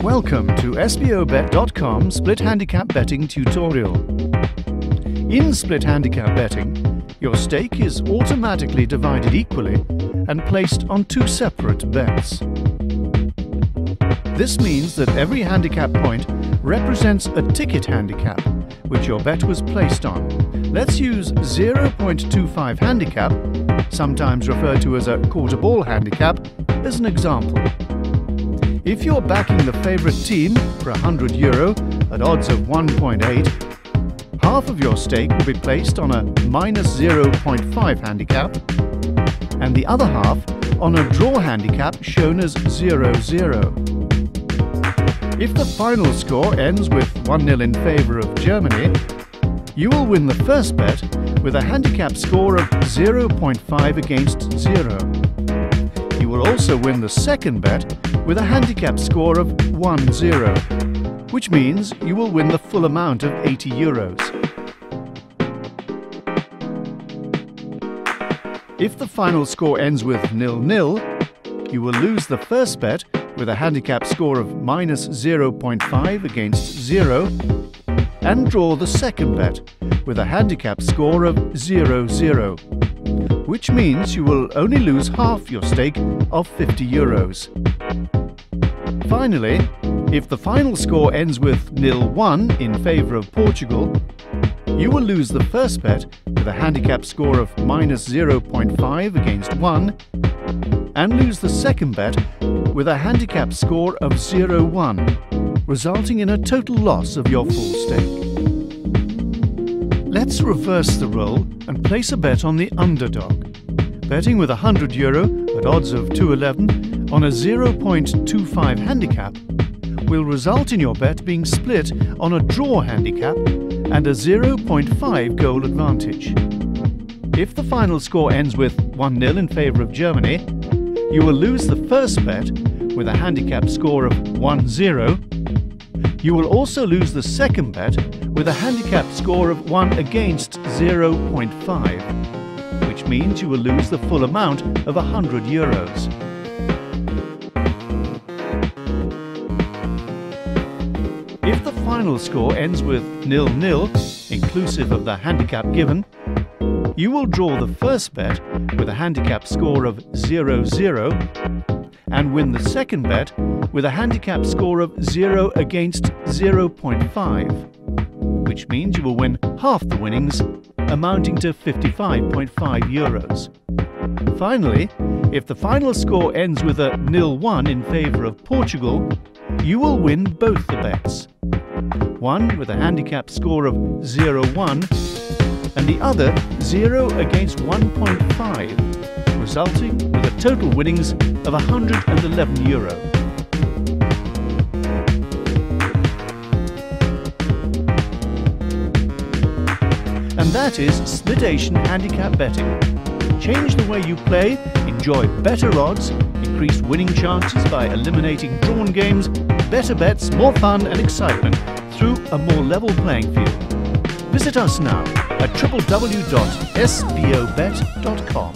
Welcome to sbobet.com split handicap betting tutorial. In split handicap betting, your stake is automatically divided equally and placed on two separate bets. This means that every handicap point represents a ticket handicap, which your bet was placed on. Let's use 0.25 handicap, sometimes referred to as a quarter ball handicap, as an example. If you're backing the favourite team for €100 at odds of 1.8, half of your stake will be placed on a minus 0.5 handicap, and the other half on a draw handicap shown as 0-0. If the final score ends with 1-0 in favour of Germany, you will win the first bet with a handicap score of 0.5 against 0. You will also win the second bet with a handicap score of 1-0, which means you will win the full amount of €80. If the final score ends with 0-0, you will lose the first bet with a handicap score of minus 0.5 against 0, and draw the second bet with a handicap score of 0-0, which means you will only lose half your stake of €50. Finally, if the final score ends with 0-1 in favour of Portugal, you will lose the first bet with a handicap score of minus 0.5 against 1, and lose the second bet with a handicap score of 0-1, resulting in a total loss of your full stake. Let's reverse the role and place a bet on the underdog. Betting with €100 at odds of 2.11 on a 0.25 handicap will result in your bet being split on a draw handicap and a 0.5 goal advantage. If the final score ends with 1-0 in favour of Germany, you will lose the first bet with a handicap score of 1-0. You will also lose the second bet with a handicap score of 1 against 0.5, which means you will lose the full amount of €100. If the final score ends with 0-0, inclusive of the handicap given, you will draw the first bet with a handicap score of 0-0 and win the second bet with a handicap score of 0 against 0.5, which means you will win half the winnings, amounting to €55.5. Finally, if the final score ends with a 0-1 in favour of Portugal, you will win both the bets, one with a handicap score of 0-1 and the other 0 against 1.5, resulting with a total winnings of €111. And that is Splittation handicap betting. Change the way you play, enjoy better odds, increased winning chances by eliminating drawn games, better bets, more fun and excitement through a more level playing field. Visit us now at www.sbobet.com.